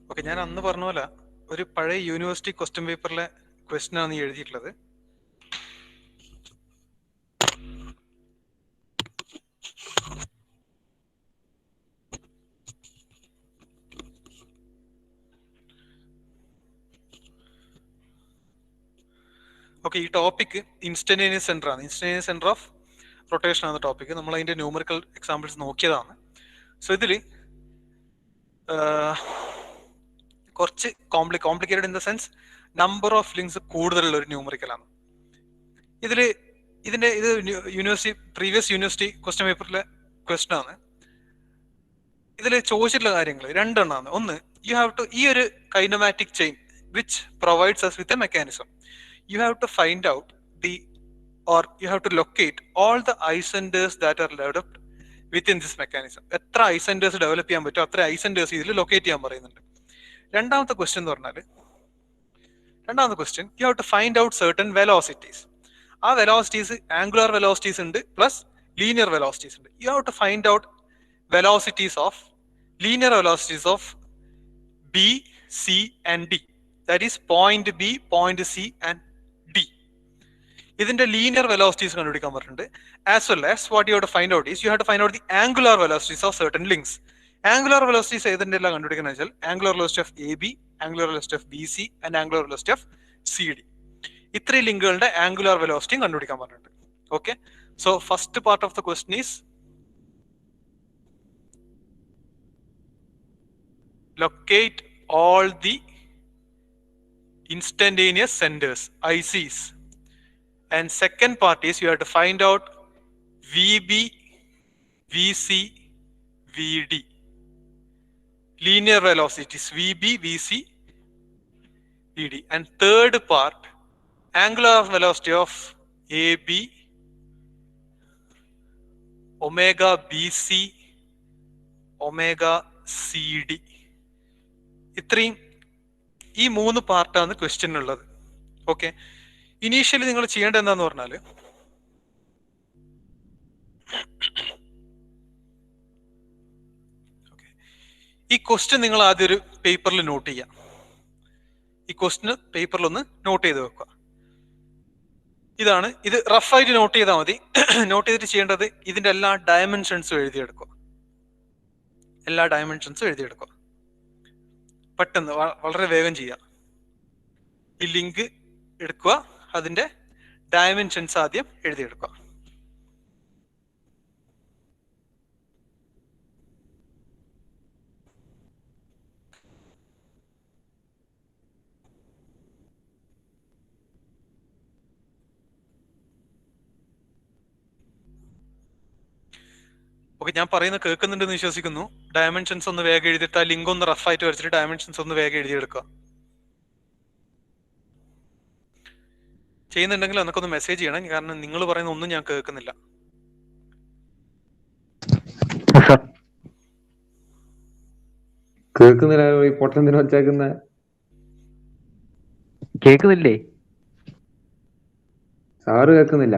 Okay, ഞാൻ അന്ന് പറഞ്ഞ പോലെ ഒരു പഴയ യൂണിവേഴ്സിറ്റി ക്വസ്റ്റ്യൻ പേപ്പറിലെ ക്വസ്റ്റ്യൻ ആണ് ഈ എഴുതിയിട്ടുള്ളത്. ഓക്കെ, ഈ ടോപ്പിക് ഇൻസ്റ്റന്റേനിയസ് സെന്റർ ആണ്. ഇൻസ്റ്റന്റേനിയസ് സെന്റർ ഓഫ് റൊട്ടേഷൻ ആണ് ടോപ്പിക്. നമ്മൾ അതിന്റെ ന്യൂമറിക്കൽ എക്സാമ്പിൾസ് നോക്കിയതാണ്. സോ ഇതിൽ കുറച്ച് complicated in the sense number of links കൂടുതലുള്ള ഒരു ന്യൂമറിക്കലാണ്. ഇത് യൂണിവേഴ്സിറ്റി പ്രീവിയസ് യൂണിവേഴ്സിറ്റി ക്വസ്റ്റ്യൻ പേപ്പറിലെ ക്വസ്റ്റ്യൻ ആണ്. ഇതിൽ ചോദിച്ചിട്ടുള്ള കാര്യങ്ങൾ രണ്ടെണ്ണമാണ്. ഒന്ന്, യു ഹാവ് ടു, ഈ ഒരു kinematic chain which provides us with a mechanism, you have to find out you have to locate all the isenders that are developed within this mechanism. എത്ര ഐസെൻഡേഴ്സ് ഡെവലപ്പ് ചെയ്യാൻ പറ്റും അത്ര ഐസെൻഡേഴ്സ് ഇതിൽ ലൊക്കേറ്റ് ചെയ്യാൻ പറയുന്നുണ്ട്. രണ്ടാമത്തെ ക്വസ്റ്റ്യൻ എന്ന് പറഞ്ഞാൽ you have to find out certain velocities. ആ വെലോസിറ്റീസ് ആംഗുലർ വെലോസിറ്റീസ് ഉണ്ട് പ്ലസ് ലീനിയർ വെലോസിറ്റീസ് ഉണ്ട്. You have to find out velocities of linear velocities of B, C and D. That is point B, point C and D. ഇതിന്റെ linear velocities കണ്ടുപിടിക്കാൻ പറഞ്ഞിട്ടുണ്ട്. As well as what you have to find out is you have to find out the angular velocities of certain links. Angular velocities ഏതിന്റെ എല്ലാം കണ്ടുപിടിക്കുന്നത് വെച്ചാൽ angular velocity of A B, angular velocity of B C and angular velocity of C D. ഇത്രയും ലിങ്കുകളുടെ angular വെലോസിറ്റിയും കണ്ടുപിടിക്കാൻ പറഞ്ഞിട്ടുണ്ട്. Okay, so first part of the question is locate all the instantaneous centers, ICs. And second part is you have to find out VB, VC, VD. Linear velocities VB, VC, VD. And third part, angular velocity of AB, omega BC, omega CD. ഇത്രയും ഈ മൂന്ന് പാർട്ടാണ് question ഉള്ളത്. Okay, initially നിങ്ങൾ ചെയ്യേണ്ടത് എന്താന്ന് പറഞ്ഞാൽ ഈ ക്വസ്റ്റ്യൻ നിങ്ങൾ ആദ്യം ഒരു പേപ്പറിൽ നോട്ട് ചെയ്യാം. ഈ ക്വസ്റ്റ്യൻ പേപ്പറിൽ ഒന്ന് നോട്ട് ചെയ്ത് വെക്കുക. ഇത് റഫായിട്ട് നോട്ട് ചെയ്താൽ മതി. നോട്ട് ചെയ്തിട്ട് ചെയ്യേണ്ടത് ഇതിന്റെ എല്ലാ ഡയമെൻഷൻസും എഴുതിയെടുക്കുക. പെട്ടെന്ന് വളരെ വേഗം ചെയ്യാം. ഈ ലിങ്ക് എടുക്കുക, അതിന്റെ ഡയമെൻഷൻസ് ആദ്യം എഴുതിയെടുക്കുക. ഓക്കെ, ഞാൻ പറയുന്നത് കേൾക്കുന്നുണ്ടെന്ന് വിശ്വസിക്കുന്നു. ഡയമെൻഷൻസ് ഒന്ന് വേഗം എഴുതിയിട്ട് ആ ലിങ്ക് ഒന്ന് റഫായിട്ട് വരച്ചിട്ട് ഡയമെൻഷൻസ് ഒന്ന് വേഗം എഴുതിയെടുക്കുക. ചെയ്യുന്നുണ്ടെങ്കിൽ എനിക്കൊന്ന് മെസ്സേജ് ചെയ്യണം, കാരണം നിങ്ങൾ പറയുന്ന ഒന്നും ഞാൻ കേൾക്കുന്നില്ല. കേൾക്കുന്നില്ലേ? സാറ് കേൾക്കുന്നില്ല.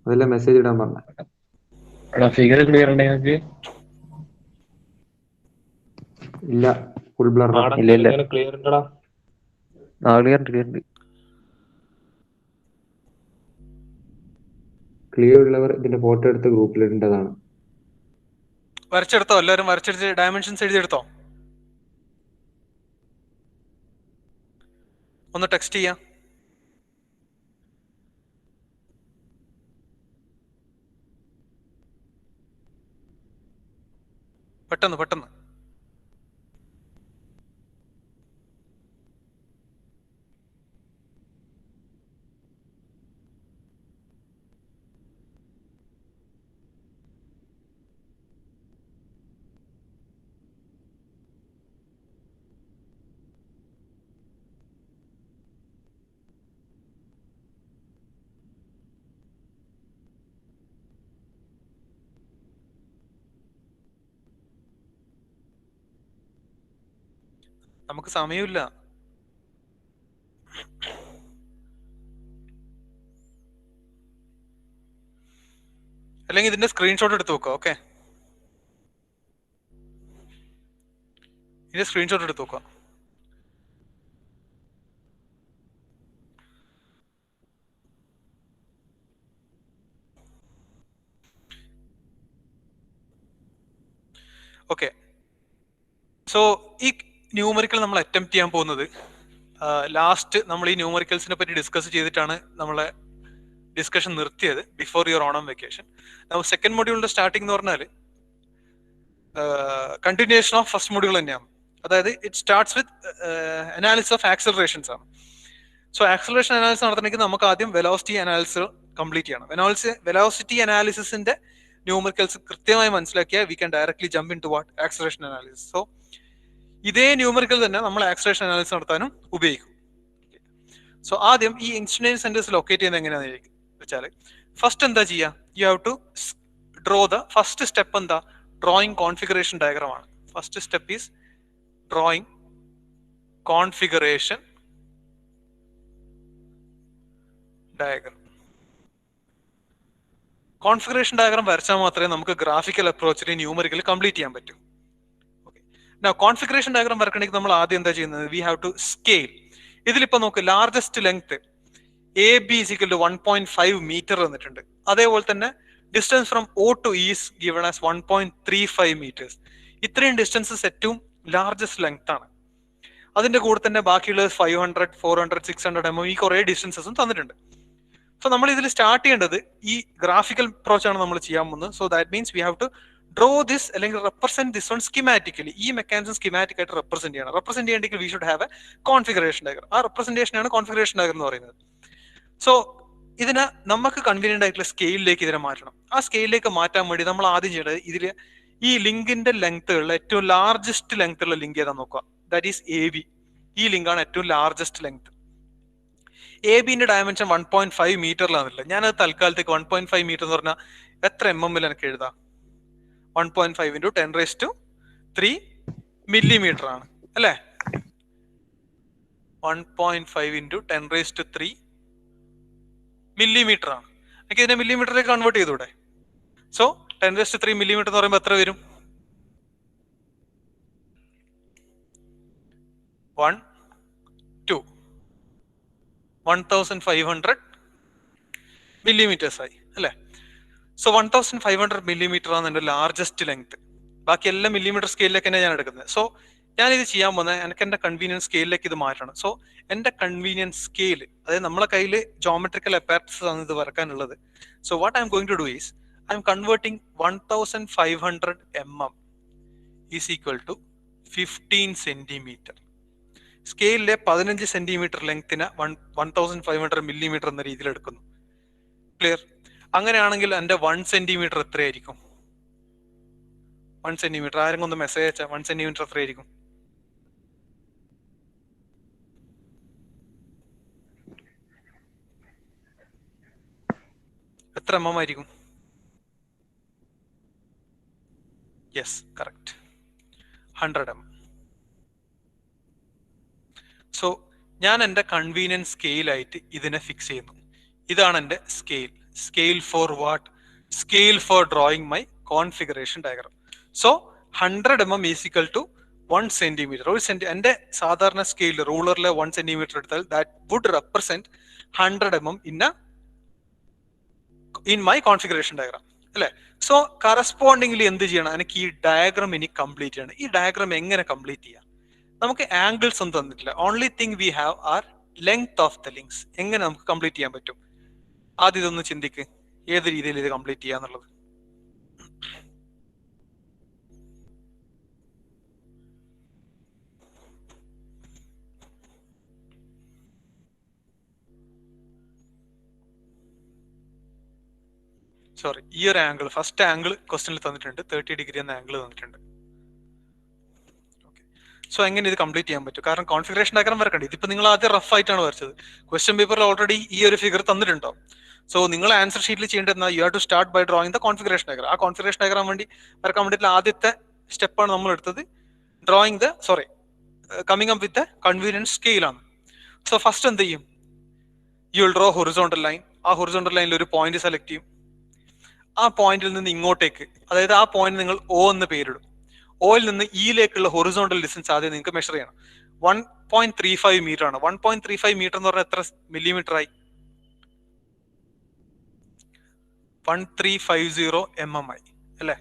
അതല്ല മെസ്സേജ് ഇടാൻ പറഞ്ഞ. ഫിഗർ ക്ലിയർ ഉണ്ട് നിങ്ങൾക്ക്? ഇല്ല, ഫുൾ ബ്ലർ. ഇല്ല ക്ലിയർ ഉണ്ടടാ. ക്ലിയർ ഉള്ളവർ ഇതിന്റെ ഫോട്ടോ എടുത്ത് ഗ്രൂപ്പിൽ ഇടേണ്ടതാണ്. വരച്ചെടുത്തോ? എല്ലാവരും വരച്ചെടുത്ത് ഡയമെൻഷൻസ് എഴുതിയെടുത്തോ? ഒന്ന് ടെക്സ്റ്റ് ചെയ്യാം. പെട്ടെന്ന്. നമുക്ക് സമയമില്ല. അല്ലെങ്കിൽ ഇതിന്റെ സ്ക്രീൻഷോട്ട് എടുത്ത് വെക്കുക. ഓക്കെ, ഇതിന്റെ സ്ക്രീൻഷോട്ട് എടുത്ത് വെക്കുക. ഓക്കെ, സോ ഈ ന്യൂമറിക്കൽ നമ്മൾ അറ്റംപ്റ്റ് ചെയ്യാൻ പോകുന്നത് ലാസ്റ്റ് നമ്മൾ ഈ ന്യൂമറിക്കൽസിനെ പറ്റി ഡിസ്കസ് ചെയ്തിട്ടാണ് നമ്മളെ ഡിസ്കഷൻ നിർത്തിയത് before your Onam vacation. Second മൊഡ്യൂളിന്റെ സ്റ്റാർട്ടിംഗ് എന്ന് പറഞ്ഞാൽ കണ്ടിന്യൂഷൻ ഓഫ് ഫസ്റ്റ് മൊഡ്യൂൾ തന്നെയാണ്. അതായത് it starts with analysis of accelerations ആണ്. സോ ആക്സലറേഷൻ അനാലിസിസ് നടത്തണമെങ്കിൽ നമുക്ക് ആദ്യം വെലോസിറ്റി അനാലിസിസ് കംപ്ലീറ്റ് ചെയ്യണം. വെലോസിറ്റി അനാലിസിസിന്റെ ന്യൂമറിക്കൽസ് കൃത്യമായി മനസ്സിലാക്കിയാൽ we can directly jump into what acceleration analysis. So ഇതേ ന്യൂമറിക്കൽ തന്നെ നമ്മൾ ആക്സലറേഷൻ അനാലിസിസ് നടത്താനും ഉപയോഗിക്കും. സോ ആദ്യം ഈ ഇൻസ്റ്റന്റേനിയസ് സെന്റേഴ്സ് ലൊക്കേറ്റ് ചെയ്യുന്നത് എങ്ങനെയാണെന്ന് വെച്ചാൽ ഫസ്റ്റ് എന്താ ചെയ്യുക, you have to draw the first step. എന്താ? ഡ്രോയിങ് കോൺഫിഗറേഷൻ ഡയഗ്രാം ആണ്. First step is drawing configuration diagram. Configuration diagram വരച്ചാൽ മാത്രമേ നമുക്ക് ഗ്രാഫിക്കൽ അപ്രോച്ചിൽ ന്യൂമറിക്കൽ കംപ്ലീറ്റ് ചെയ്യാൻ പറ്റൂ. കോൺഫിഗറേഷൻ ഡയഗ്രാം വരക്കണമെങ്കിൽ നമ്മൾ ആദ്യം എന്താ ചെയ്യുന്നത്? We have to scale. ഇതിലിപ്പോ നോക്ക്, largest length A B is equal to 1.5 metre വന്നിട്ടുണ്ട്. അതേപോലെ തന്നെ distance from O to is given as 1.35 metres. ഇത്രയും ഡിസ്റ്റൻസസ് ഏറ്റവും ലാർജസ്റ്റ് ലെങ്ത് ആണ്. അതിന്റെ കൂടെ തന്നെ ബാക്കിയുള്ളത് 500, 400, 600 mm ഈ കുറെ ഡിസ്റ്റൻസസും തന്നിട്ടുണ്ട്. സോ നമ്മൾ ഇതിൽ സ്റ്റാർട്ട് ചെയ്യേണ്ടത് ഈ ഗ്രാഫിക്കൽ അപ്രോച്ച് ആണ് നമ്മൾ ചെയ്യാൻ പോകുന്നത്. So that means we have to draw this അല്ലെങ്കിൽ റെപ്രസെന്റ് ദിസ് വൺ സ്കിമാറ്റിക്കലി. ഈ മെക്കാനിസം സ്കിമാറ്റിക് ആയിട്ട് റെപ്രസെന്റ് ചെയ്യണം. റെപ്രസെന്റ് ചെയ്യണമെങ്കിൽ we should have a configuration diagram. ആ റെപ്രസെന്റേഷൻ ആണ് കോൺഫിഗറേഷൻ ഡയഗ്രാം എന്ന് പറയുന്നത്. സോ ഇതിനെ നമുക്ക് കൺവീനിയന്റ് ആയിട്ടുള്ള സ്കെയിലിലേക്ക് ഇതിനെ മാറ്റണം. ആ സ്കെയിലിലേക്ക് മാറ്റാൻ വേണ്ടി നമ്മൾ ആദ്യം ചെയ്യേണ്ടത് ഇതിൽ ഈ ലിങ്കിന്റെ ലെങ്ത്തുകളിൽ ഏറ്റവും ലാർജസ്റ്റ് ലെങ്ത് ഉള്ള ലിങ്ക് ഏതാ നോക്കുക. That is A B. ഈ ലിങ്കാണ് ഏറ്റവും ലാർജസ്റ്റ് ലെങ്ത്. എ ബിന്റെ ഡയമെൻഷൻ 1.5 മീറ്ററിലാണെന്നില്ല. ഞാനത് തൽക്കാലത്തേക്ക് 1.5 മീറ്റർ എന്ന് പറഞ്ഞാൽ എത്ര mm എനിക്ക് എഴുതാം? 1.5 into 10⁻³ millimeter ആണ് അല്ലേ? 1.5 into 10⁻³ millimeter ആണ്. എനിക്ക് ഇതിനെ മില്ലിമീറ്ററിലേക്ക് കൺവേർട്ട് ചെയ്തൂടെ? സോ 10⁻³ millimeter എന്ന് പറയുമ്പോൾ എത്ര വരും? 1500 millimeters ആയി അല്ലേ? സോ 1500 millimeter ആണ് എൻ്റെ ലാർജസ്റ്റ് ലെങ്ത്. ബാക്കി എല്ലാം മില്ലിമീറ്റർ സ്കെയിലിലേക്ക് തന്നെ ഞാൻ എടുക്കുന്നത്. സോ ഞാൻ ഇത് ചെയ്യാൻ പോകുന്നത് എനിക്ക് എൻ്റെ കൺവീനിയൻസ് സ്കെയിലിലേക്ക് ഇത് മാറ്റണം. സോ എൻ്റെ കൺവീനിയൻസ് സ്കെയിൽ, അതായത് നമ്മളെ കയ്യിൽ ജോമെട്രിക്കൽ അപ്പാരറ്റസ് ആണ് ഇത് വരക്കാനുള്ളത്. So what I'm going to do is I'm converting 1500 mm is equal to 15 centimetre. സ്കെയിലിലെ 15 സെന്റിമീറ്റർ ലെങ്തിന് 1500 millimeter എന്ന രീതിയിൽ എടുക്കുന്നു. ക്ലിയർ? അങ്ങനെയാണെങ്കിൽ എൻ്റെ 1 സെന്റിമീറ്റർ എത്രയായിരിക്കും? 1 സെന്റിമീറ്റർ ആരെങ്കിലും ഒന്ന് മെസ്സേജ് അയച്ചാൽ 1 സെന്റിമീറ്റർ എത്രയായിരിക്കും? എത്ര mm ആയിരിക്കും? Yes, correct, 100 mm. സോ ഞാൻ എൻ്റെ കൺവീനിയൻസ് സ്കെയിലായിട്ട് ഇതിനെ ഫിക്സ് ചെയ്യുന്നു. ഇതാണ് എൻ്റെ scale. Scale for what? Scale for drawing my configuration diagram. So 100 mm is equal to 1 centimetre. എൻ്റെ സാധാരണ സ്കെയിൽ റൂളറിലെ 1 സെന്റിമീറ്റർ എടുത്താൽ that would represent 100 mm in my configuration diagram അല്ലേ? സോ കറസ്പോണ്ടിംഗ്ലി എന്ത് ചെയ്യണം? എനിക്ക് ഈ ഡയഗ്രാം ഇനി കംപ്ലീറ്റ് ചെയ്യണം. ഈ ഡയഗ്രാം എങ്ങനെ കംപ്ലീറ്റ് ചെയ്യാം? നമുക്ക് ആംഗിൾസ് ഒന്നും തന്നിട്ടില്ല. Only thing we have are length of the links. എങ്ങനെ നമുക്ക് കംപ്ലീറ്റ് ചെയ്യാൻ പറ്റും? ആദ്യം ഇതൊന്ന് ചിന്തിക്ക്, ഏത് രീതിയിൽ ഇത് കംപ്ലീറ്റ് ചെയ്യാന്നുള്ളത്. സോറി, ഈ ഒരു ആംഗിൾ, ഫസ്റ്റ് ആംഗിൾ ക്വസ്റ്റ്യനിൽ തന്നിട്ടുണ്ട്, 30 ഡിഗ്രി എന്ന ആംഗിൾ തന്നിട്ടുണ്ട്. സോ എങ്ങനെ ഇത് കംപ്ലീറ്റ് ചെയ്യാൻ പറ്റും? കാരണം കോൺഫിഗറേഷൻ ഡയഗ്രാം വരക്കണ്ടേ. ഇതിപ്പോ നിങ്ങൾ ആദ്യം റഫ് ആയിട്ടാണ് വരച്ചത്. ക്വസ്റ്റ്യൻ പേപ്പറിൽ ഓൾറെഡി ഈ ഒരു ഫിഗർ തന്നിട്ടുണ്ടോ? സോ നിങ്ങൾ ആൻസർ ഷീറ്റിൽ ചെയ്യേണ്ടത് you have to start by drawing the configuration diagram. ആ കോൺഫിഗറേഷൻ ഡയഗ്രാം വരക്കാൻ വേണ്ടിയിട്ടുള്ള ആദ്യത്തെ സ്റ്റെപ്പാണ് നമ്മൾ എടുത്തത്. Drawing the coming up with convenience scale ആണ്. സോ ഫസ്റ്റ് എന്ത് ചെയ്യും? You will draw horizontal line. ആ ഹൊറിസോണ്ടൽ ലൈനിൽ ഒരു പോയിന്റ് സെലക്ട് ചെയ്യും. ആ പോയിന്റിൽ നിന്ന് ഇങ്ങോട്ടേക്ക്, അതായത് ആ പോയിന്റ് നിങ്ങൾ ഒ എന്ന് പേരിടും. ഒയിൽ നിന്ന് ഇയിലേക്കുള്ള ഹൊറിസോണ്ടൽ ഡിസ്റ്റൻസ് ആദ്യം നിങ്ങൾക്ക് മെഷർ ചെയ്യണം. 1.35 മീറ്റർ ആണ്. 1.35 മീറ്റർ എന്ന് പറഞ്ഞാൽ എത്ര മില്ലിമീറ്റർ ആയി? 1350 mm ആയി അല്ലെ?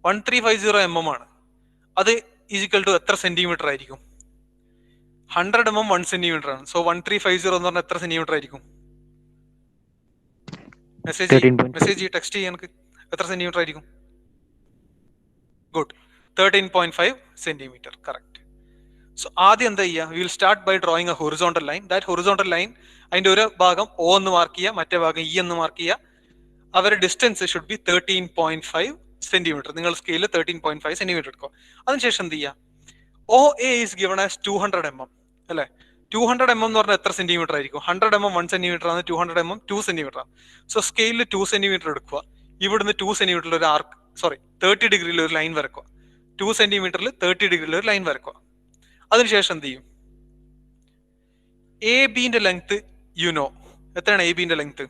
1350 mm ആണ്. അത് ഈക്വൽ ടു എത്ര സെന്റിമീറ്റർ ആയിരിക്കും? 100 mm 1 സെന്റിമീറ്റർ ആണ്. സോ 1350 എന്ന് പറഞ്ഞാൽ എത്ര സെന്റിമീറ്റർ ആയിരിക്കും? മെസ്സേജ് ടെക്സ്റ്റ് ചെയ്യാൻ എത്ര സെന്റിമീറ്റർ ആയിരിക്കും? Good, 13.5 centimetre. കറക്റ്റ്. സോ ആദ്യം എന്താ ചെയ്യുക? Will start by drawing a horizontal line. That horizontal line, അതിന്റെ ഒരു ഭാഗം ഒ എന്ന് മാർക്ക് ചെയ്യുക, മറ്റേ ഭാഗം ഇ എന്ന് മാർക്ക് ചെയ്യുക. അവരുടെ ഡിസ്റ്റൻസ് ഷുഡ് ബി 13.5 സെന്റിമീറ്റർ. നിങ്ങൾ സ്കെയിലിൽ 13.5 സെന്റിമീറ്റർ എടുക്കുക. അതിനുശേഷം എന്ത് ചെയ്യുക? O A is given as 200 mm അല്ലെ? 200 mm എന്ന് പറഞ്ഞാൽ എത്ര സെന്റിമീറ്റർ ആയിരിക്കും? 100 mm 1 സെന്റിമീറ്റർ ആണ്, 200 mm 2 സെന്റിമീറ്റർ ആണ്. സോ സ്കെയിലിൽ 2 സെന്റിമീറ്റർ എടുക്കുക. ഇവിടുന്ന് 2 സെന്റിമീറ്ററിൽ ഒരു ആർക്ക്, 30 ഡിഗ്രിയിൽ ഒരു ലൈൻ വരക്കുക. 2 സെന്റിമീറ്ററിൽ 30 ഡിഗ്രിയിൽ ഒരു ലൈൻ വരക്കുക. അതിനുശേഷം എന്ത് ചെയ്യും? എ ബിന്റെ ലെങ്ത് എത്രയാണ്? എ ബിന്റെ ലെങ്ത്,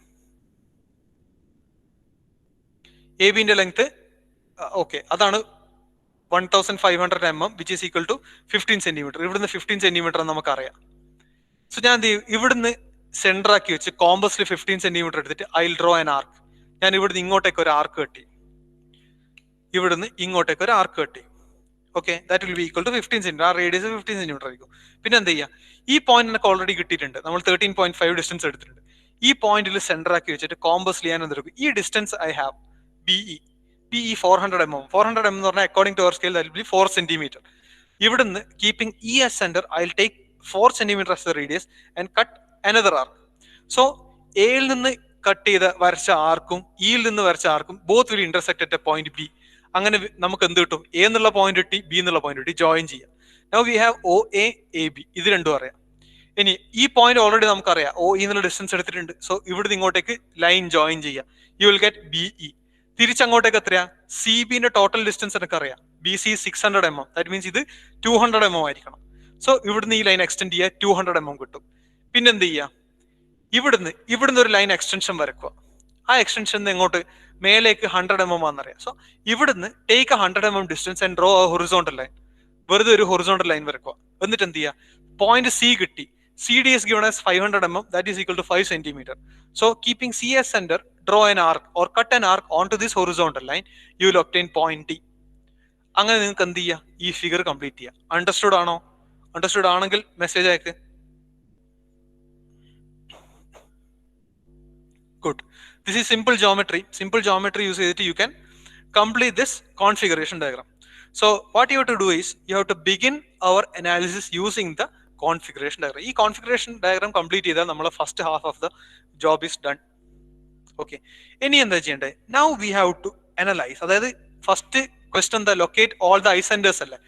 എ ബിന്റെ ലെങ്ത് ഓക്കെ, അതാണ് 1500 mm which is equal to 15 centimetre. ഇവിടുന്ന് 15 സെന്റിമീറ്റർ നമുക്കറിയാം. സോ ഞാൻ എന്ത് ചെയ്യും? ഇവിടുന്ന് സെന്റർ ആക്കി വെച്ച് കോമ്പസിൽ 15 സെന്റിമീറ്റർ എടുത്തിട്ട് I will draw an arc. ഞാൻ ഇവിടുന്ന് ഇങ്ങോട്ടേക്ക് ഒരു ആർക്ക് കട്ടി, ഇവിടുന്ന് ഇങ്ങോട്ടേക്ക് ഒരു ആർക്ക് കട്ടി. Okay, that will be equal to 15 centimetre. ആ റേഡിയസ് 15 സെന്റിമീറ്റർ ആയിരിക്കും. പിന്നെ എന്ത് ചെയ്യുക? ഈ പോയിന്റ് എനിക്ക് ഓൾറെഡി കിട്ടിയിട്ടുണ്ട്. നമ്മൾ 13.5 ഡിസ്റ്റൻസ് എടുത്തിട്ടുണ്ട്. ഈ പോയിന്റിൽ സെന്റർ ആക്കി വെച്ചിട്ട് കോമ്പസിൽ ഞാൻ എന്തെടുക്കും? ഈ distance I have BE 400 mm. 400 mm എന്ന് പറഞ്ഞാൽ according to our scale that will be 4 centimetre. ഇവിടുന്ന് keeping E as centre I will take 4 centimetre as the radius and cut another arc. So എയിൽ നിന്ന് കട്ട് ചെയ്ത വരച്ച ആർക്കും ഇയിൽ നിന്ന് വരച്ച ആർക്കും both will intersect at A point B. അങ്ങനെ നമുക്ക് എന്ത് കിട്ടും? എ എന്നുള്ള പോയിന്റ് കിട്ടി, ബി എന്നുള്ള പോയിന്റ് കിട്ടി, ജോയിൻ ചെയ്യാം. Now we have O A A B. ഇത് രണ്ടും അറിയാം. ഇനി ഈ പോയിന്റ് ഓൾറെഡി നമുക്കറിയാം, ഒ ഇ എന്നുള്ള ഡിസ്റ്റൻസ് എടുത്തിട്ടുണ്ട്. സോ ഇവിടുന്ന് ഇങ്ങോട്ടേക്ക് ലൈൻ ജോയിൻ ചെയ്യാം. You will get BE. തിരിച്ചങ്ങോട്ടേക്ക് എത്രയാ? സി ബിന്റെ ടോട്ടൽ ഡിസ്റ്റൻസ് എനിക്ക് അറിയാം. BC 600 mm. ദാറ്റ് മീൻസ് ഇത് 200 mm ആയിരിക്കണം. സോ ഇവിടുന്ന് ഈ ലൈൻ എക്സ്റ്റെൻഡ് ചെയ്യുക, 200 mm കിട്ടും. പിന്നെ എന്ത് ചെയ്യുക? ഇവിടുന്ന് ഒരു ലൈൻ എക്സ്റ്റൻഷൻ വരക്കുക. ആ എക്സ്റ്റൻഷൻ എങ്ങോട്ട്? മേലേക്ക് 100 mm ആണെന്നറിയാം. സോ ഇവിടുന്ന് take 100 mm distance and draw A horizontal line. വെറുതെ ഒരു ഹൊറിസോണ്ടൽ ലൈൻ വരക്കുക. എന്നിട്ട് എന്ത് ചെയ്യുക? പോയിന്റ് സി കിട്ടി. CD is given as 500 mm, that is equal to 5 centimeter. So keeping C as center, draw an arc or cut an arc onto this horizontal line, you will obtain point D. അങ്ങനെ നിങ്ങൾക്ക് എന്ത് ചെയ്യുക? ഈ figure complete ചെയ്യുക. Understood ആണോ? Understood ആണെങ്കിൽ message അയക്ക്. Good. This is simple geometry. Simple geometry use ചെയ്തിട്ട് you can complete this configuration diagram. So what you have to do is you have to begin our analysis using the configuration diagram. ഈ configuration diagram complete ചെയ്താൽ നമ്മളെ first half of the job is done. Okay, ഇനി എന്താ ചെയ്യേണ്ടത്? Now we have to analyse. അതായത് first question എന്താ? Locate all the I centres അല്ലേ?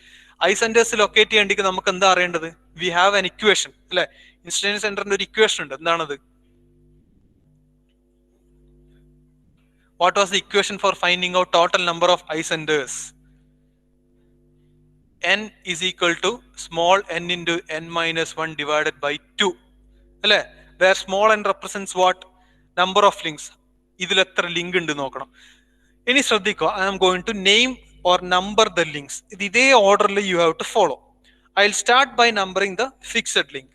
I centres locate ചെയ്യേണ്ടെങ്കിൽ നമുക്ക് എന്താ അറിയേണ്ടത്? വി ഹാവ് ആൻ ഇക്വേഷൻ അല്ലെ? ഇൻസ്റ്റന്റേനിയസ് സെന്ററിന്റെ ഒരു ഇക്വേഷൻ ഉണ്ട്. എന്താണത്? What was the equation for finding out total number of I centres? n is equal to small n into n minus 1 divided by 2 അല്ലെ? where small n represents what? number of links. ഇതിൽ എത്ര link ഉണ്ട് നോക്കണം. ഇനി ശ്രദ്ധിക്കുക, I am going to name or number the links. ഇത് ഇതേ ഓർഡറിൽ you have to follow. I will start by numbering the fixed link.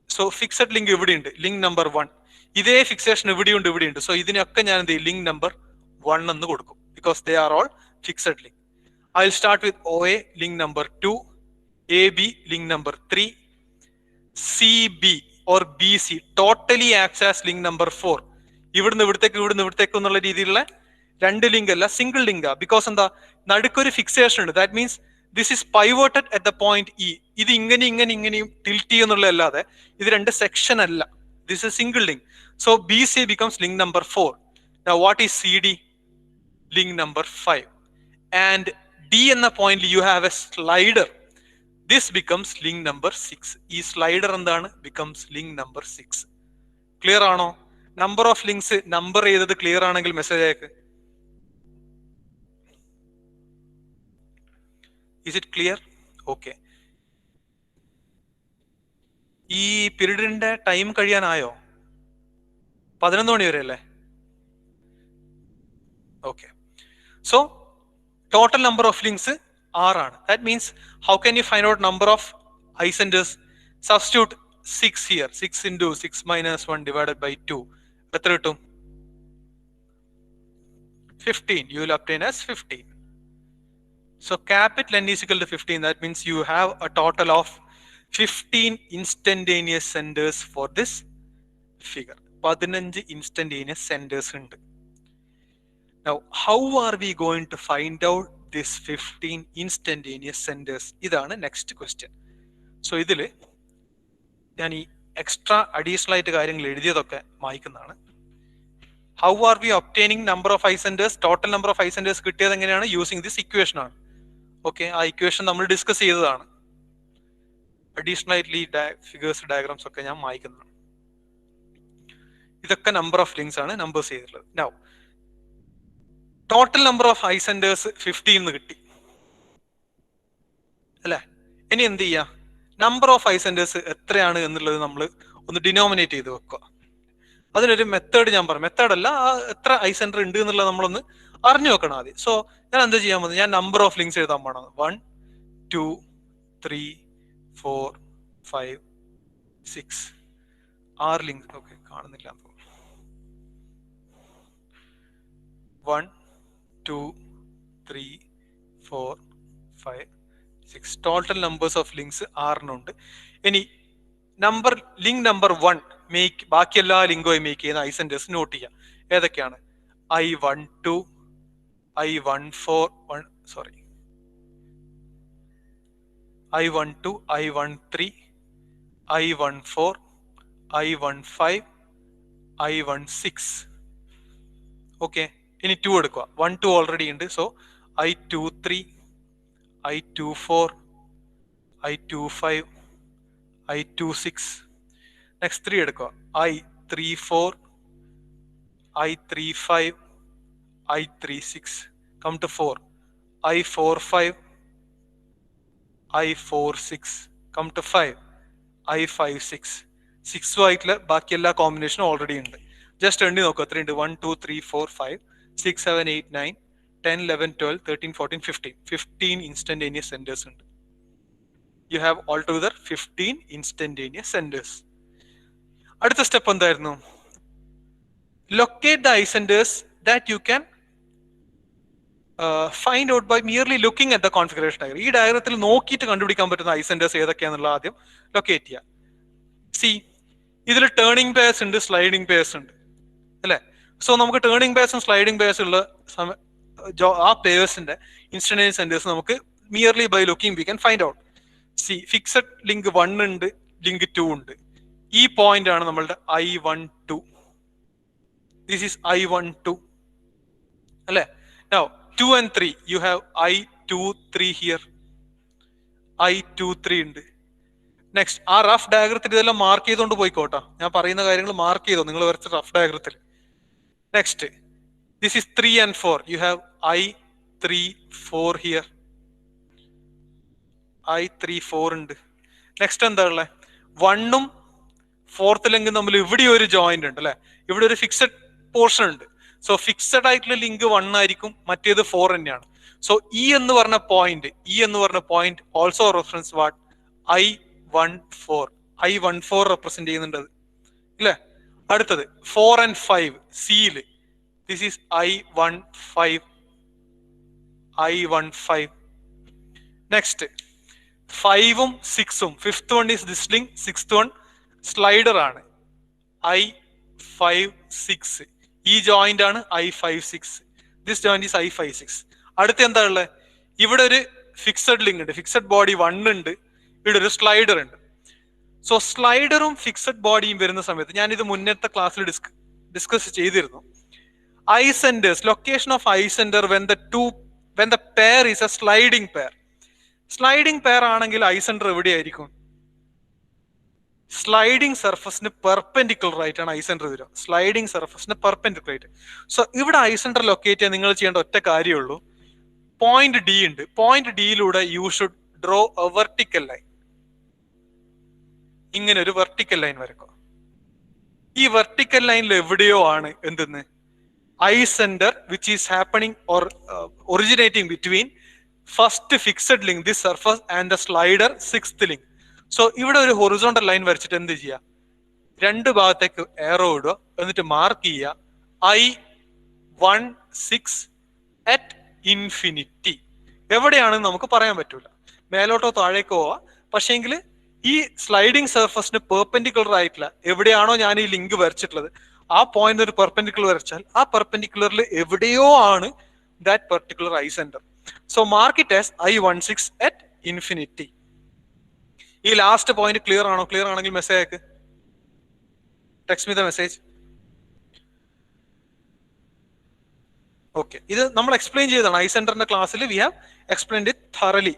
So fixed link ഇവിടെ ഉണ്ട്, ലിങ്ക് നമ്പർ 1. ഇതേ ഫിക്സേഷൻ ഇവിടെയുണ്ട്. സോ ഇതിനൊക്കെ ഞാൻ എന്ത് ചെയ്യും? ലിങ്ക് നമ്പർ 1 എന്ന് കൊടുക്കും, because they are all fixed link. I'll start with OA, link number 2, AB, link number 3, CB or BC totally acts as link number 4. ഇവിടുന്ന് ഇവിടത്തേക്ക് എന്നുള്ള രീതിയിലുള്ള രണ്ട് ലിങ്ക് അല്ല, സിംഗിൾ ലിങ്കാ. ബിക്കോസ് എന്താ? നടുക്കൊരു ഫിക്സേഷൻ ഉണ്ട്. That means this is pivoted at the point E. ഇത് ഇങ്ങനെയും ടിൽറ്റ് ചെയ്യുന്നുള്ള അല്ലാതെ ഇത് രണ്ട് സെക്ഷൻ അല്ല. This is single link. So BC becomes link number 4. Now what is CD? Link number 5. And D എന്ന പോയിന്റിൽ you have a slider. This becomes link number 6. ഈ സ്ലൈഡർ എന്താണ്? becomes link number 6. ക്ലിയർ ആണോ? Number of links number ചെയ്തത് clear ആണെങ്കിൽ message അയക്ക്. Is it clear? Okay. ഈ പീരീഡിന്റെ time കഴിയാനായോ? 11 മണി വരെ അല്ലേ? Okay. So total number of links R ആണ്. That means how can you find out number of I centers? Substitute 6 here. 6 into 6 minus 1 divided by 2. എത്ര കിട്ടും? 15. You will obtain as 15. So capital N is equal to 15. That means you have a total of 15 instantaneous centers for this figure. 15 instantaneous centers ഉണ്ട്. Now, how are we going to find out this 15 instantaneous centers? ഇതാണ് next question. So ഇതിൽ ഞാൻ ഈ extra additional ആയിട്ട് കാര്യങ്ങൾ എഴുതിയതൊക്കെ മായ്ക്കുന്നതാണ്. How are we obtaining number of I centres? Total number of I centres കിട്ടിയത് എങ്ങനെയാണ്? യൂസിങ് ദിസ് ഇക്വേഷൻ ആണ്. ഓക്കെ, ആ ഇക്വേഷൻ നമ്മൾ ഡിസ്കസ് ചെയ്തതാണ്. അഡീഷണൽ ആയിട്ടുള്ള ഈ ഫിഗേഴ്സ് ഡയഗ്രാംസ് ഒക്കെ ഞാൻ മായ്ക്കുന്നതാണ്. ഇതൊക്കെ നമ്പർ ഓഫ് ലിങ്ക്സ് ആണ് നമ്പേഴ്സ് ചെയ്തിട്ടുള്ളത്. Now total number of I centres 15 കിട്ടി അല്ലെ. ഇനി എന്ത് ചെയ്യാ? നമ്പർ ഓഫ് ഐ സെന്റേഴ്സ് എത്രയാണ് എന്നുള്ളത് നമ്മൾ ഒന്ന് ഡിനോമിനേറ്റ് ചെയ്ത് വെക്കുക. അതിനൊരു മെത്തേഡ് ഞാൻ പറഞ്ഞു. മെത്തേഡ് അല്ല, ആ എത്ര ഐ സെന്റർ ഉണ്ട് എന്നുള്ളത് നമ്മളൊന്ന് അറിഞ്ഞു വെക്കണം ആദ്യം. സോ ഞാൻ എന്താ ചെയ്യാൻ പോകുന്നത്? ഞാൻ നമ്പർ ഓഫ് ലിങ്ക്സ് എഴുതാൻ പോകണം. 1 2 3 4 5 6 6 ലിങ്ക്സ്. ഓക്കെ, കാണുന്നില്ല. 1 2 3 4 5 6 ടോട്ടൽ നമ്പേഴ്സ് ഓഫ് ലിങ്ക്സ് 6 ഉണ്ട്. ഇനി ലിങ്ക് നമ്പർ 1 മേക്ക്, ബാക്കി എല്ലാ ലിങ്കുമായി മേക്ക് ചെയ്യുന്ന ഐ സെന്റേഴ്സ് നോട്ട് ചെയ്യാം. ഏതൊക്കെയാണ്? I12 I14 I12 I13 I14 I15 I16. Okay, ഇനി 2 എടുക്കുക. 1 2 ഓൾറെഡി ഉണ്ട്. So I23 I24 I25 I26. Next 3 എടുക്കുക. I34 I35 I36. Come to 4 I45 I46. Come to 5 I56. 6 ആയിട്ടുള്ള ബാക്കി എല്ലാ കോമ്പിനേഷനും ഓൾറെഡി ഉണ്ട്. ജസ്റ്റ് എണ്ണി നോക്കുക എത്രയുണ്ട്. 1 2 3 4 5 6 7 8 9 10 11 12 13 14 15. 15 ഇൻസ്റ്റന്റേനിയസ് സെന്റേഴ്സ് ഉണ്ട്. You have altogether 15 instantaneous centers. അടുത്ത സ്റ്റെപ്പ് എന്തായിരുന്നു? Locate the I centers that you can find out by merely looking at the configuration diagram. ഈ ഡയഗ്രത്തിൽ നോക്കിയിട്ട് കണ്ടുപിടിക്കാൻ പറ്റുന്ന ഐ സെന്റേഴ്സ് ഏതൊക്കെയാണെന്നുള്ള ആദ്യം ലൊക്കേറ്റ് ചെയ്യാം. സി, ഇതിൽ ടേണിംഗ് പേഴ്സ് ഉണ്ട്, സ്ലൈഡിംഗ് പേഴ്സ് ഉണ്ട് അല്ലെ. സോ നമുക്ക് ടേണിംഗ് പേഴ്സും സ്ലൈഡിംഗ് പേഴ്സ് ഉള്ള ആ പേഴ്സിന്റെ ഇൻസ്റ്റന്റേനിയസ് സെന്റേഴ്സ് നമുക്ക് merely by looking we can find out. See, fixed link 1 ഉണ്ട്, ലിങ്ക് 2 ഉണ്ട്. ഈ പോയിന്റ് ആണ് നമ്മളുടെ I12. ദിസ് ഈസ് I12 അല്ലെ. Now 2 and 3 you have I23 here. I23 ഉണ്ട്. നെക്സ്റ്റ് ആ റഫ് ഡയഗ്രത്തിൽ ഇതെല്ലാം മാർക്ക് ചെയ്തുകൊണ്ട് പോയിക്കോട്ടെ. ഞാൻ പറയുന്ന കാര്യങ്ങൾ മാർക്ക് ചെയ്തോ നിങ്ങൾ വരച്ച റഫ് ഡയഗ്രത്തിൽ. Next this is 3 and 4. You have I34 here. I34 ഉണ്ട്. നെക്സ്റ്റ് എന്താ ഉള്ളത്? 1ഉം 4th ലിങ്കും തമ്മിൽ ഇവിടെ ഒരു ജോയിന്റ് ഉണ്ട് അല്ലെ. ഇവിടെ ഒരു ഫിക്സഡ് പോർഷൻ ഉണ്ട്. സോ ഫിക്സഡ് ആയിട്ടുള്ള ലിങ്ക് 1 ആയിരിക്കും, മറ്റേത് 4 തന്നെയാണ്. സോ ഇ എന്ന് പറഞ്ഞ point also reference what? I14 represent ചെയ്യുന്നുണ്ട് ഇല്ലേ. അടുത്തത് 4 and 5 സിയില്. This is I15. നെക്സ്റ്റ് 5ഉം 6ഉം, 5th one is this link, 6th one slider ആണ്. I56. ഈ ജോയിന്റ് ആണ് I56. This joint is I56. അടുത്ത എന്താ ഉള്ളത്? ഇവിടെ ഒരു ഫിക്സഡ് ലിങ്ക് ഉണ്ട്, ഫിക്സഡ് ബോഡി 1 ഉണ്ട്, ഇവിടെ ഒരു സ്ലൈഡർ ഉണ്ട്. സോ സ്ലൈഡറും ഫിക്സഡ് ബോഡിയും വരുന്ന സമയത്ത് ഞാൻ ഇത് മുന്നത്തെ ക്ലാസ്സിൽ ഡിസ്കസ് ചെയ്തിരുന്നു. I centres, location of I centre when the pair is a sliding pair. Sliding pair ആണെങ്കിൽ ഐ സെന്റർ എവിടെയായിരിക്കും? സ്ലൈഡിംഗ് സർഫസിന് പെർപെൻഡിക്കുലർ ആയിട്ടാണ് ഐ സെന്റർ വരിക. സ്ലൈഡിംഗ് സർഫസിന് പെർപെൻഡിക്കുലർ ആയിട്ട്. സോ ഇവിടെ ഐ സെന്റർ ലൊക്കേറ്റ് ചെയ്യാൻ നിങ്ങൾ ചെയ്യേണ്ട ഒറ്റ കാര്യമുള്ളൂ. പോയിന്റ് ഡി ഉണ്ട്. പോയിന്റ് ഡിയിലൂടെ you should draw a vertical line. ഇങ്ങനെ ഒരു വെർട്ടിക്കൽ ലൈൻ വരക്കുക. ഈ വെർട്ടിക്കൽ ലൈനിൽ എവിടെയോ ആണ് എന്തെന്ന് I centre which is happening or originating between first fixed link this surface and the slider sixth link. So ഇവിടെ ഒരു ഹൊറിസോണ്ടൽ ലൈൻ വരച്ചിട്ട് എന്ത് ചെയ്യുക, രണ്ട് ഭാഗത്തേക്ക് എറോ ഇടുക, എന്നിട്ട് മാർക്ക് ചെയ്യുക I16 at ഇൻഫിനിറ്റി. എവിടെയാണെന്ന് നമുക്ക് പറയാൻ പറ്റൂല, മേലോട്ടോ താഴേക്കോ പോവാ. പക്ഷേങ്കിൽ ഈ സ്ലൈഡിങ് സർഫസിന് പെർപെൻഡിക്കുലർ ആയിട്ടില്ല എവിടെയാണോ ഞാൻ ഈ ലിങ്ക് വരച്ചിട്ടുള്ളത് ആ പോയിന്റ് ഒരു പെർപെൻഡിക്കുലർ വരച്ചാൽ ആ പെർപെൻഡിക്കുലറിൽ എവിടെയോ ആണ് that particular I centre. So mark it as I16 at infinity. ഈ ലാസ്റ്റ് പോയിന്റ് ക്ലിയർ ആണോ? ക്ലിയർ ആണെങ്കിൽ മെസ്സേജ് അയക്ക്, text me the message. Okay, ഇത് നമ്മൾ എക്സ്പ്ലെയിൻ ചെയ്തതാണ് ഐ സെന്ററിന്റെ ക്ലാസ്സിൽ. We have explained it thoroughly.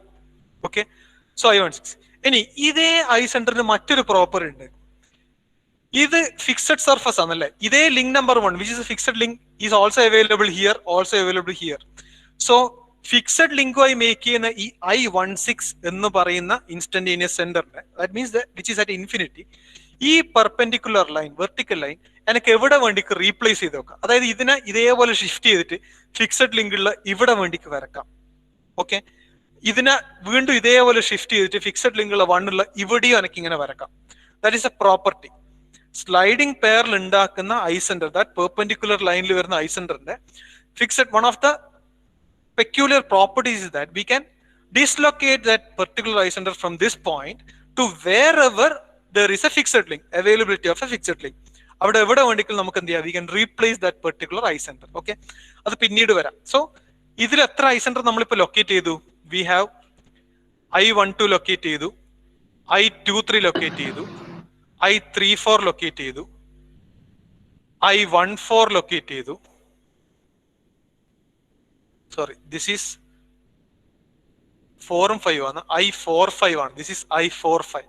Okay, so I16. ഇനി ഇതേ ഐ സെന്ററിന് മറ്റൊരു പ്രോപ്പർ ഉണ്ട്. ഇത് ഫിക്സഡ് സർഫസ് ആണല്ലേ. ഇതേ link number 1 which is fixed link is also available here, also available here. So fixed ലിങ്കുമായി മേക്ക് ചെയ്യുന്ന ഈ I16 എന്ന് പറയുന്ന ഇൻസ്റ്റന്റേനിയസ് സെന്ററിന്റെ, that means which is at infinity, ഈ പെർപെൻഡിക്കുലർ ലൈൻ, വെർട്ടിക്കൽ ലൈൻ എനിക്ക് എവിടെ വേണ്ടിക്ക് റീപ്ലേസ് ചെയ്ത് വെക്കാം. അതായത് ഇതിനെ ഇതേപോലെ ഷിഫ്റ്റ് ചെയ്തിട്ട് ഫിക്സഡ് ലിങ്കുള്ള ഇവിടെ വേണ്ടിക്ക് വരക്കാം. ഓക്കെ, ഇതിനെ വീണ്ടും ഇതേപോലെ ഷിഫ്റ്റ് ചെയ്തിട്ട് ഫിക്സഡ് ലിങ്കുള്ള 1 ഉള്ള ഇവിടെയും എനിക്ക് ഇങ്ങനെ വരക്കാം. That is a property. Sliding പെയറിൽ ഉണ്ടാക്കുന്ന ഐ സെന്റർ, ദാറ്റ് പെർപെൻഡിക്കുലർ ലൈനിൽ വരുന്ന ഐ സെന്ററിന്റെ fixed, one of the peculiar properties is that we can dislocate that particular eye center from this point to wherever there is a fixed link, availability of a fixed link. അവിടെ എവിടെ വേണ്ടിക്കും നമുക്ക് എന്ത് ചെയ്യാം, we can replace that particular eye center. Okay, അത് പിന്നീട് വരാം. So ഇതിൽ എത്ര ഐ സെന്റർ നമ്മളിപ്പോ ലൊക്കേറ്റ് ചെയ്തു? വി ഹാവ് I12 ലൊക്കേറ്റ് ചെയ്തു, I23 ലൊക്കേറ്റ് ചെയ്തു, I34 ലൊക്കേറ്റ് ചെയ്തു, I14 ലൊക്കേറ്റ് ചെയ്തു. സോറി, ദിസ് ഈസ് 4 ഉം 5 ആണ്, I45 ആണ്. This is I45.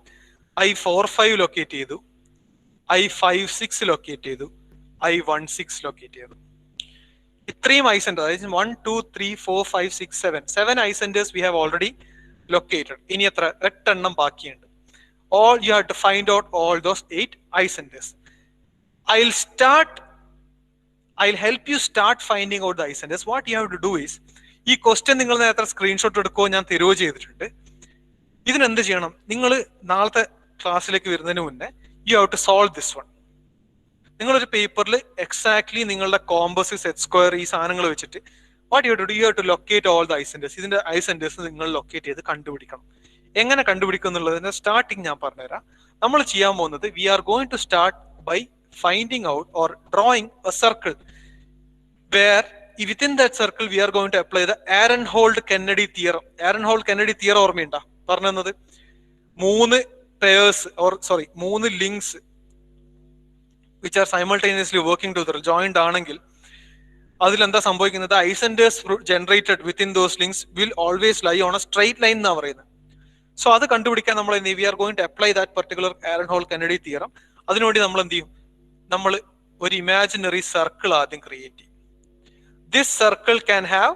I45 locate ചെയ്തു, I56 ലൊക്കേറ്റ് ചെയ്തു, I16 ലൊക്കേറ്റ് ചെയ്തു. ഇത്രയും ഐ സെന്റർ, അതായത് 1 2 3 4 5 6 7 I centres we have already located. ഇനി എത്ര? 8 എണ്ണം ബാക്കിയുണ്ട്. All you have to find out all those 8 eye centers. I'll help you start finding out the eye centers. What you have to do is, ഈ question നിങ്ങൾ നേരത്തെ screenshot എടുക്കുകയോ ഞാൻ തരുകയോ ചെയ്തിട്ടുണ്ട്. ഇതിനെന്ത് ചെയ്യണം? നിങ്ങൾ നാളത്തെ ക്ലാസ്സിലേക്ക് വരുന്നതിന് മുന്നേ you have to solve this one. നിങ്ങളൊരു പേപ്പറിൽ എക്സാക്ട്ലി നിങ്ങളുടെ കോമ്പസ്, സെറ്റ് സ്ക്വയർ, ഈ സാധനങ്ങൾ വെച്ചിട്ട് what you have to do, you have to locate all the I centres. ഇതിന്റെ ഐ സെന്റേഴ്സ് നിങ്ങൾ ലൊക്കേറ്റ് ചെയ്ത് കണ്ടുപിടിക്കണം. എങ്ങനെ കണ്ടുപിടിക്കും എന്നുള്ളതിന്റെ സ്റ്റാർട്ടിങ് ഞാൻ പറഞ്ഞുതരാം. നമ്മൾ ചെയ്യാൻ പോകുന്നത്, we are going to start by finding out or drawing a circle where within that circle we are going to apply the Aaron-Holt-Kennedy theorem. Aaron-Holt-Kennedy theorem ഓർമ്മയുണ്ടോ പറഞ്ഞത്? 3 pairs or sorry 3 links which are simultaneously working together, joined ആണെങ്കിൽ അതിലെന്താ സംഭവിക്കുന്നത്? I centres generated within those links will always lie on a straight line എന്നാ പറയുന്നത്. So അത് കണ്ടുപിടിക്കാൻ നമ്മൾ we are going to apply that particular Aaron-Holt-Kennedy theorem. അതിനുവേണ്ടി നമ്മൾ എന്ത് ചെയ്യും? നമ്മൾ ഒരു ഇമാജിനറി സർക്കിൾ ആദ്യം ക്രിയേറ്റ് ചെയ്യും. This circle can have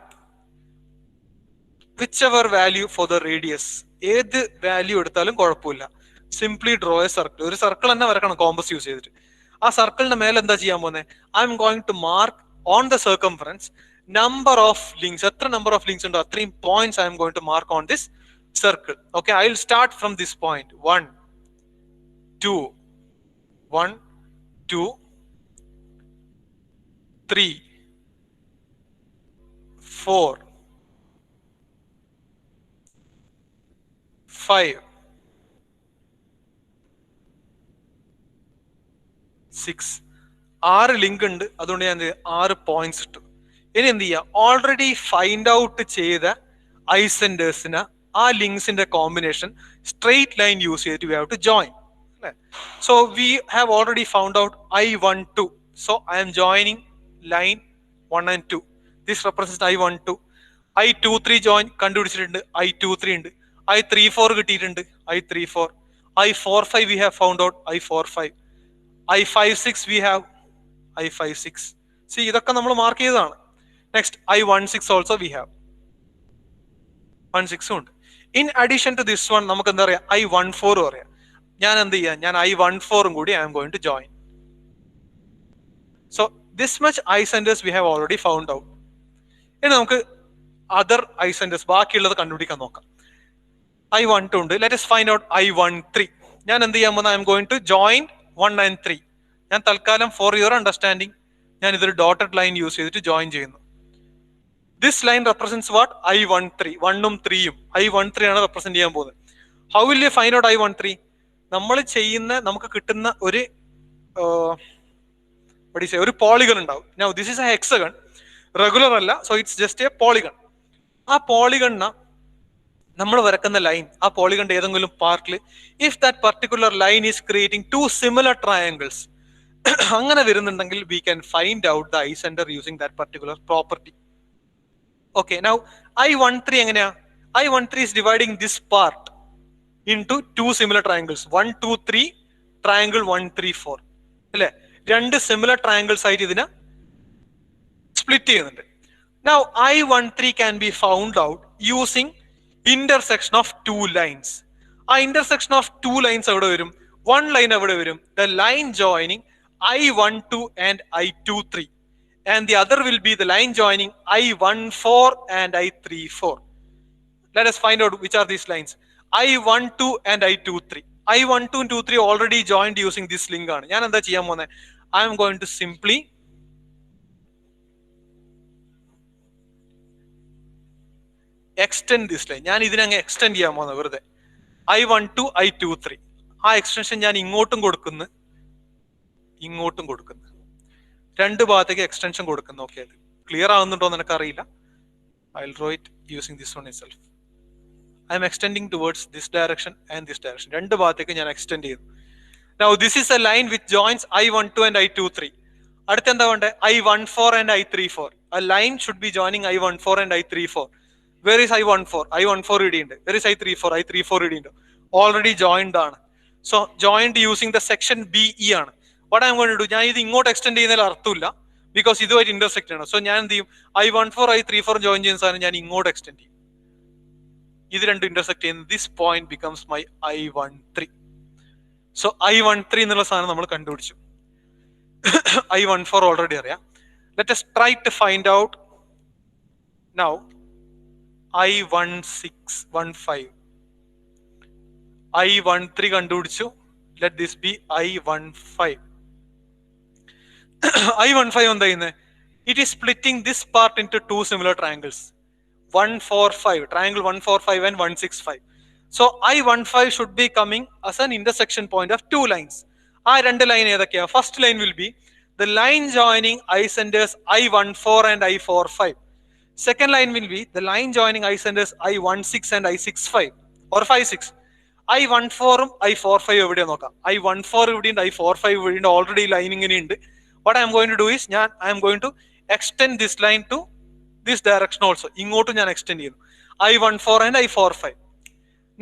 whichever value for the radius. ഏത് വാല്യൂ എടുത്താലും കുഴപ്പമില്ല. Simply draw a circle. ഒരു സർക്കിൾ തന്നെ വരക്കണം കോമ്പസ് യൂസ് ചെയ്തിട്ട്. ആ സർക്കിളിന്റെ മേലെ എന്താ ചെയ്യാൻ പോകുന്നത്? I'm going to mark on the circumference number of links. എത്ര നമ്പർ ഓഫ് ലിങ്ക്സ് ഉണ്ടോ അത്രയും points I'm going to mark on this circle. Okay, I will start from this point 1 2 1 2 3 4 5 6 6 link ഉണ്ട്. അതുകൊണ്ട് ഞാൻ 6 points ഇട്ടു. ഇനി എന്ത് ചെയ്യാം? ഓൾറെഡി ഫൈൻഡ് ഔട്ട് ചെയ്ത ഐ സെന്റേഴ്സിന് ആ ലിങ്ക്സിന്റെ കോമ്പിനേഷൻ സ്ട്രെയിറ്റ് ലൈൻ യൂസ് ചെയ്തിട്ട് V have to join. So we have already found out I12. So I am joining line 1 and 2. This represents I12. I23 join കണ്ടുപിടിച്ചിട്ടുണ്ട്. I23 ഉണ്ട്. I34 കിട്ടിയിട്ടുണ്ട്. I34. I45 we have found out. I45. I56 we have I56. See, ഇതൊക്കെ നമ്മൾ mark ചെയ്തതാണ്. Next I16 also we have 16 ഉണ്ട്. In addition to this one നമുക്ക് എന്താ പറയാ? I14 പറയാം. ഞാൻ എന്ത് ചെയ്യാം? ഞാൻ I14 കൂടി I'm going to join. So this much I centres we have already found out. ഇനി നമുക്ക് അതർ ഐ സെന്റേഴ്സ് ബാക്കിയുള്ളത് കണ്ടുപിടിക്കാൻ നോക്കാം. I12 ഉണ്ട്. Let us find out I13. ഞാൻ എന്ത് ചെയ്യാൻ പോകുന്നത്? I'm going to join 1 and 3. ഞാൻ തൽക്കാലം ഫോർ യുവർ അണ്ടർസ്റ്റാൻഡിങ് ഞാൻ ഇതൊരു ഡോട്ടഡ് ലൈൻ യൂസ് ചെയ്തിട്ട് ജോയിൻ ചെയ്യുന്നു. This line represents what? I13. 1 ഉം 3 ഉം I13 ആണ് റെപ്രസെന്റ് ചെയ്യാൻ പോകുന്നത്. How will you find out I13? നമ്മൾ ചെയ്യുന്ന നമുക്ക് കിട്ടുന്ന ഒരു ഒരു പോളിഗൺ ഉണ്ടാവും. Now this is a hexagon, regular അല്ല, so it's just a polygon. ആ പോളിഗണിന് നമ്മൾ വരക്കുന്ന ലൈൻ, ആ പോളിഗണിന്റെ ഏതെങ്കിലും പാർട്ടിൽ if that particular line is creating two similar triangles, അങ്ങനെ വരുന്നുണ്ടെങ്കിൽ we can find out the I centre using that particular property. Okay, now I13 എങ്ങനെയാ? I13 is dividing this part into two similar triangles. 1, 2, 3 triangle 1, 3, 4 അല്ലെ? രണ്ട് similar triangles ആയിട്ട് ഇതിനെ split ചെയ്യുന്നുണ്ട്. Now I13 can be found out using intersection of two lines. ആ intersection of two lines എവിടെ വരും? One line എവിടെ വരും? The line joining I12 and I23, and the other will be the line joining I14 and I34. Let us find out which are these lines. I12 and I23. I12 and 23 already joined using this link ആണ്. ഞാൻ എന്താ ചെയ്യാൻ പോകുന്നത്? I am going to simply extend this line. ഞാൻ ഇതിനങ്ങ് extend ചെയ്യാൻ പോകുന്നത് വെറുതെ. I12 I23 ആ എക്സ്റ്റൻഷൻ ഞാൻ ഇങ്ങോട്ടും കൊടുക്കുന്നു, ഇങ്ങോട്ടും കൊടുക്കുന്നു, രണ്ട് ഭാഗത്തേക്ക് എക്സ്റ്റൻഷൻ കൊടുക്കുന്നു. ഓക്കെ, അത് ക്ലിയർ ആവുന്നുണ്ടോ എന്ന് എനിക്കറിയില്ല. I will draw it using this one itself. I M extending towards this direction and this direction. രണ്ട് ഭാഗത്തേക്ക് ഞാൻ എക്സ്റ്റെൻഡ് ചെയ്യുന്നു. Now this is a line which joins I12 and I23. അടുത്ത എന്താ വേണ്ടേ? I14 and I34. A line should be joining I14 and I34. Where is I14? I14 ഇവിടെ ഉണ്ട്. Where is I34? I34 ഇവിടെ ഉണ്ട്. Already joined ആണ്. So joined using the section BE ആണ്. What I am going to do? ഞാൻ ഇത് ഇങ്ങോട്ട് extend ചെയ്യുന്നതിൽ അർത്ഥമില്ല, ബിക്കോസ് ഇതുമായിട്ട് ഇന്റർസെക്ട് ആണ്. സോ ഞാൻ എന്ത് ചെയ്യും? I14 I34 ജോയിൻ ചെയ്യുന്ന സാധനം ഞാൻ ഇങ്ങോട്ട് എക്സ്റ്റെൻഡ് ചെയ്യും. ഇത് രണ്ടും ഇന്റർസെക്ട് ചെയ്യുന്ന this point becomes my I13. So I13 എന്നുള്ള സാധനം നമ്മൾ കണ്ടുപിടിച്ചു. I14 ഓൾറെഡി അറിയാം. Let us try to find out now I1615. I13 കണ്ടുപിടിച്ചു. Let this be I15. I15 എന്താ ചെയ്യുന്നത്? It is splitting this part into two similar triangles. 145, triangle 145 and 165. So I15 should be coming as an intersection point of two lines. ആ രണ്ട് line ഏതൊക്കെയാ? First line will be the line joining I centers I14 and I45. Second line will be the line joining I centers I16 and I65 or 56. I14 ഉം I45 എവിടെയാ നോക്കാം. I14 ഇവിടെയുണ്ട്, I45 ഇവിടെയുണ്ട്. Already line ഇങ്ങനെ ഉണ്ട്. What I am going to do is I am going to extend this line to this direction also. ഇങ്ങോട്ടും ഞാൻ extend ചെയ്യുന്നു. I14 and I45.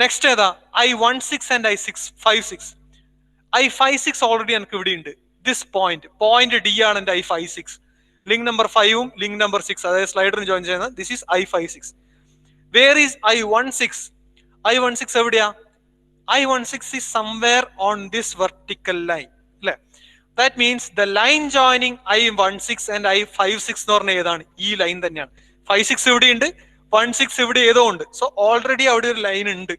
നെക്സ്റ്റ് ഏതാ? I16 and I56. I56 already എനിക്ക് ഇവിടെ ഉണ്ട്. ദിസ് പോയിന്റ് D ആണ് എന്റെ I56. Link number 5 ഉം ലിങ്ക് നമ്പർ 6, അതായത് സ്ലൈഡറിന് ജോയിൻ ചെയ്യുന്നത്. This is I56. Where is I16? I16 എവിടെയാ? I16 is somewhere on this vertical line. അല്ലെ? That means the line joining I16 and I56 എന്ന് പറഞ്ഞ ഏതാണ്? ഈ ലൈൻ തന്നെയാണ്. 56 ഇവിടെ ഉണ്ട്, 16 ഇവിടെ ഏതോ ഉണ്ട്. സോ ഓൾറെഡി അവിടെ ഒരു ലൈൻ ഉണ്ട്.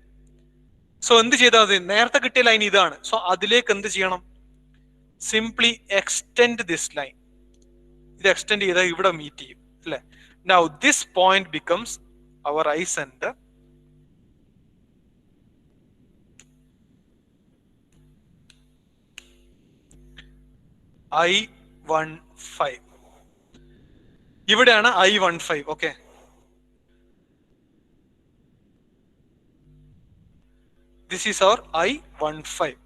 സോ എന്ത് ചെയ്താൽ മതി? നേരത്തെ കിട്ടിയ ലൈൻ ഇതാണ്. സോ അതിലേക്ക് എന്ത് ചെയ്യണം? Simply extend this line. ഇത് എക്സ്റ്റെൻഡ് ചെയ്താൽ ഇവിടെ മീറ്റ് ചെയ്യും അല്ലെ? Now this point becomes our I centre. I15 ഇവിടെയാണ് I15. Okay, this is our I15.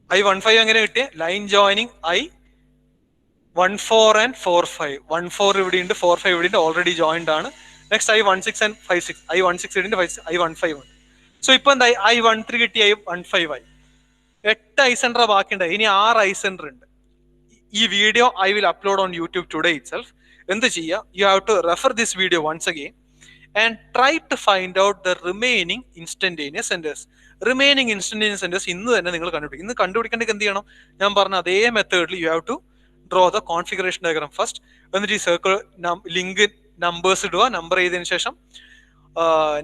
I15 എങ്ങനെ കിട്ടിയ? Line joining I14 and 45. 14 ഇവിടെ ഉണ്ട്, 45 ഇവിടെ ഉണ്ട്, ഓൾറെഡി ജോയിൻഡ് ആണ്. Next I16 and 56. I16 ഇവിടെ ഉണ്ട്, I15 ഉണ്ട്. സോ ഇപ്പൊ എന്തായി? I13 കിട്ടി, I15 ആയി. 8 ഐ സെന്റർ ബാക്കിയുണ്ട്. ഇനി 6 ഐ സെന്റർ ഉണ്ട്. ഈ video I will upload on YouTube today itself. എന്ത് ചെയ്യുക? You have to refer this video once again and try to find out the remaining instantaneous centres. Remaining instantaneous centres ഇന്ന് തന്നെ നിങ്ങൾ കണ്ടുപിടിക്കും. ഇന്ന് കണ്ടുപിടിക്കേണ്ടത് എന്ത് ചെയ്യണം? ഞാൻ പറഞ്ഞ അതേ മെത്തേഡിൽ you have to draw the configuration diagram first. എന്നിട്ട് ഈ സർക്കിൾ ലിങ്ക് നമ്പേഴ്സ് ഇടുക. നമ്പർ ചെയ്തതിനു ശേഷം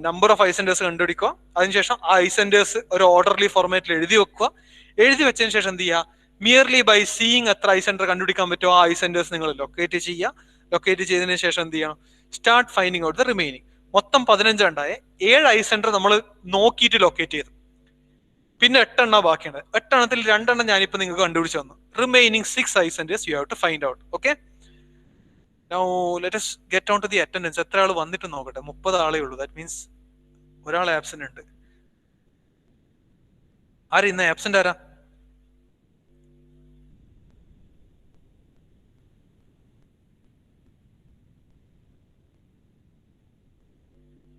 നമ്പർ ഓഫ് ഐസെന്റേഴ്സ് കണ്ടുപിടിക്കുക. അതിനുശേഷം ആ ഐസെന്റേഴ്സ് ഒരു ഓർഡർലി ഫോർമാറ്റിൽ എഴുതി വെക്കുക. എഴുതി വെച്ചതിന് ശേഷം എന്ത് ചെയ്യുക, മിയർലി ബൈ സീയിങ് എത്ര ഐസെന്റർ കണ്ടുപിടിക്കാൻ പറ്റുമോ ആ ഐസെന്റേഴ്സ് നിങ്ങൾ ലൊക്കേറ്റ് ചെയ്യുക. ലൊക്കേറ്റ് ചെയ്തതിനു ശേഷം എന്ത് ചെയ്യണം, start finding out the remaining. മൊത്തം 15 ഉണ്ടായേ, 7 ഐസെന്റർ നമ്മൾ നോക്കിയിട്ട് ലൊക്കേറ്റ് ചെയ്തു. പിന്നെ 8 എണ്ണം ബാക്കിയുണ്ട്. 8 എണ്ണത്തിൽ 2 എണ്ണം ഞാനിപ്പോ നിങ്ങൾക്ക് കണ്ടുപിടിച്ചു തന്നു. Remaining 6 I centres you have to find out. Okay, now let us get on to the attendance. എത്ര ആൾ വന്നിട്ട് നോക്കട്ടെ. 30 ആളേ ഉള്ളൂ. ദാറ്റ് മീൻസ് ഒരാൾ ആബ്സെന്റ് ഉണ്ട്. ആര് ഇന്ന് ആബ്സെന്റ് ആരാ?